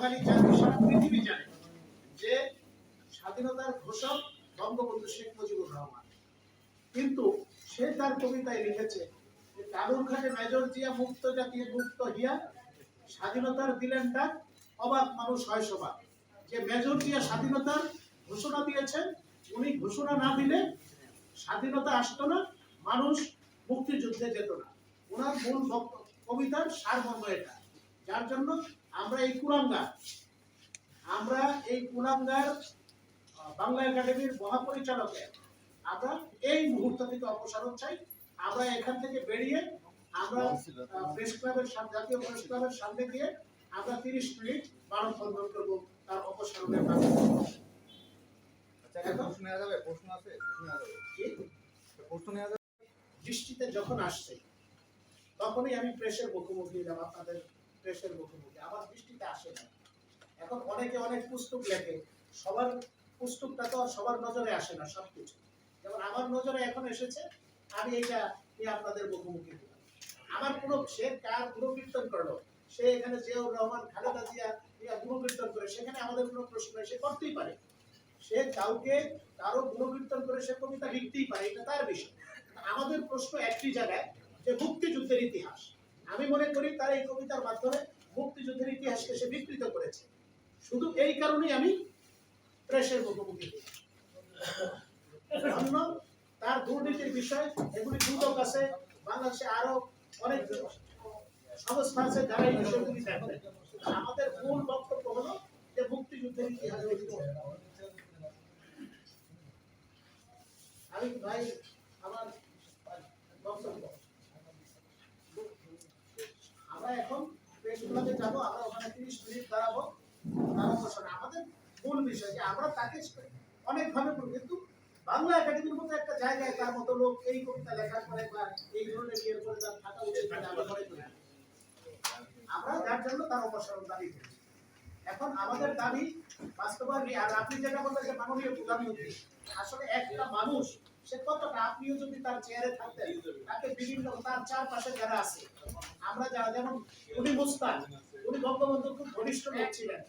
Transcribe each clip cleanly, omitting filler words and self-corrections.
বাঙালি জাতি সারা পৃথিবী জানে যে স্বাধীনতার ঘোষক বঙ্গবন্ধু শেখ মুজিবুর রহমান। কিন্তু সে তার কবিতায় লিখেছে যে কালুরঘাটে মেজর জিয়া মুক্ত জাতি মুক্ত হিয়া স্বাধীনতার দিলেন ডাক অবাক মানুষ হয় সবাক। যে মেজর জিয়া স্বাধীনতার ঘোষণা দিয়েছেন, উনি ঘোষণা না দিলে স্বাধীনতা আসতো না, মানুষ মুক্তিযুদ্ধে যেত না। ওনার মূল কবিতার সারমর্ম এটা। যার জন্য আমরা এই কুলাঙ্গার বাংলা একাডেমির মহাপরিচালকের আমরা এই মুহূর্ত থেকে অপসারণ চাই। আমরা এখান থেকে বেরিয়ে আমরা প্রেস ক্লাবের জাতীয় প্রেস ক্লাবের সামনে গিয়ে আমরা 30 মিনিট মানববন্ধন করব তার অপসারণের দাবি। দৃষ্টিতে যখন আসছে তখনই আমি প্রেসের মুখোমুখি হলাম, আপনাদের প্রেসের মুখোমুখি। আমার দৃষ্টিতে আসে না। এখন অনেকে অনেক পুস্তক লেখে, সবার পুস্তকটা তো সবার নজরে আসে না সবকিছু। যেমন আমার নজরে এখন এসেছে, আমি এটা নিয়ে আপনাদের মুখোমুখি হলাম। আমার কোনো সে কার গুণকীর্তন করলো, সে এখানে জিয়াউর রহমান খালেদা জিয়া গুণকীর্তন করে, সেখানে আমাদের কোনো প্রশ্ন সে করতেই পারে। সে কাউকে কারো গুণকীর্তন করে সে কবিতা লিখতেই পারে, এটা তার বিষয়। আমাদের প্রশ্ন একটি জায়গায় যে মুক্তিযুদ্ধের ইতিহাস। আমি মনে করি তার এই কবিতার মাধ্যমে মুক্তিযুদ্ধের ইতিহাসকে সে বিকৃত করেছে। শুধু এই কারণেই আমি প্রেসের মুখোমুখি। অন্য তার দুর্নীতির বিষয়, এগুলি দুদক আছে, বাংলাদেশে আরো অনেক সংস্থা আছে যারা এই বিষয়গুলি দেখবে। আমাদের মূল বক্তব্য হলো যে মুক্তিযুদ্ধের ইতিহাস। আমি ভাই আমার বক্তব্য, আমরা এখন প্রেস ক্লাবে যাবো, আমরা ওখানে 30 মিনিট দাঁড়াবো। আমাদের মূল বিষয় যে আমরা তাকে অনেকভাবে বলি, কিন্তু বাংলা একাডেমির মতো একটা জায়গায় তার মতো লোক এই কবিতা লেখার পরে বা এই ধরনের ইয়ের পরে তার থাকা উচিত বলে আমরা মনে করি। আমরা যার জন্য তার অপসারণ দাবি করি। এখন আমাদের দাবি বাস্তবায়ন। আর আপনি যেটা বললেন যে মাননীয় প্রধানমন্ত্রী, আসলে একটা মানুষ সে কতটা, আপনিও যদি তার চেয়ারে থাকতেন, তাকে বিভিন্ন তার চারপাশে যারা আছে, আমরা যারা, যেমন উনি মুস্তাক, উনি বঙ্গবন্ধুর খুব ঘনিষ্ঠ লোক ছিলেন।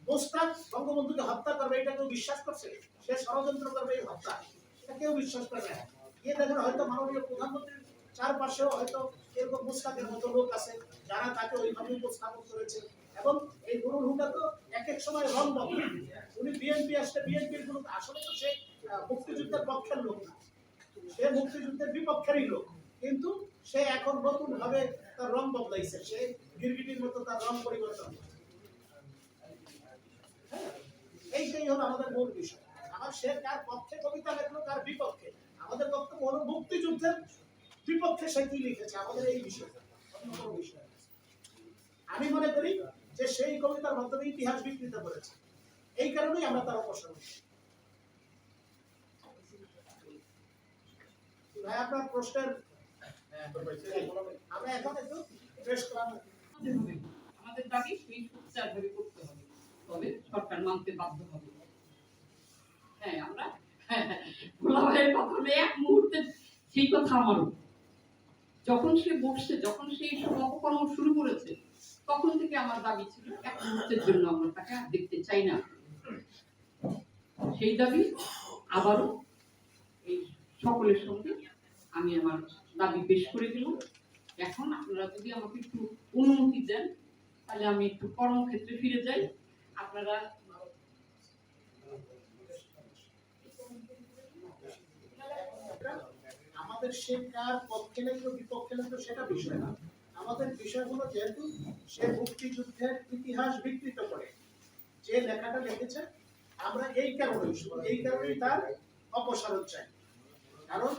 মুস্তাক বঙ্গবন্ধুকে হত্যা করবে এটা কেউ বিশ্বাস করছে? সে ষড়যন্ত্র করবে এই হত্যা, এটা কেউ বিশ্বাস করবে না। গিয়ে দেখেন হয়তো মাননীয় প্রধানমন্ত্রীর চারপাশেও হয়তো এরকম মুস্তাকের মতো লোক আছে যারা তাকে ওইভাবে উপস্থাপন করেছে। এবং এই নুরুল হুদা তো এক এক সময় রং বদলে, উনি বিএনপি আসলে বিএনপির কোনো, আসলে তো সে মুক্তিযুদ্ধের পক্ষের লোক না, সে মুক্তিযুদ্ধের বিপক্ষেরই লোক। কিন্তু সে এখন নতুন ভাবে তার রং বদলাইছে, সে গিরগিটির মতো তার রং পরিবর্তন। এইটাই হলো আমাদের মূল বিষয়। আমার সে কার পক্ষে কবিতা লেখলো, কার বিপক্ষে, আমাদের বক্তব্য হলো মুক্তিযুদ্ধের বিপক্ষে সে কি লিখেছে, আমাদের এই বিষয়টা। আমি মনে করি যে সেই কবিতার মাধ্যমে ইতিহাস বিকৃত করেছে, এই কারণেই আমরা তার অপসারণ। ভাই আপনার প্রশ্নের আমরা এখন একটু প্রেস ক্লাব আমাদের দাবি সেই সুচারভাবে করতে হবে, তবে সরকার মানতে বাধ্য হবে। হ্যাঁ, আমরা ভোলাভাইয়ের কথা হলে এক মুহূর্তে সেই কথা আমারও, যখন সে বসছে, যখন সে সব অপকর্ম শুরু করেছে, তখন থেকে আমার দাবি ছিল এক মুহূর্তের জন্য আমরা তাকে আর দেখতে চাই না। সেই দাবি আবারও এই সকলের সঙ্গে আমি আমার দাবি পেশ করে দিলাম। এখন আপনারা যদি আমাকে একটু অনুমতি দেন, তাহলে আমি একটু কর্মক্ষেত্রে ফিরে যাই। আপনারা আমাদের সে কার পক্ষে লেখলো বিপক্ষে লেখলো সেটা বিষয় না। আমাদের বিষয় হলো যেহেতু সে মুক্তিযুদ্ধের ইতিহাস বিকৃত করে যে লেখাটা লিখেছে, আমরা এই কারণেই তার অপসারণ চাই। কারণ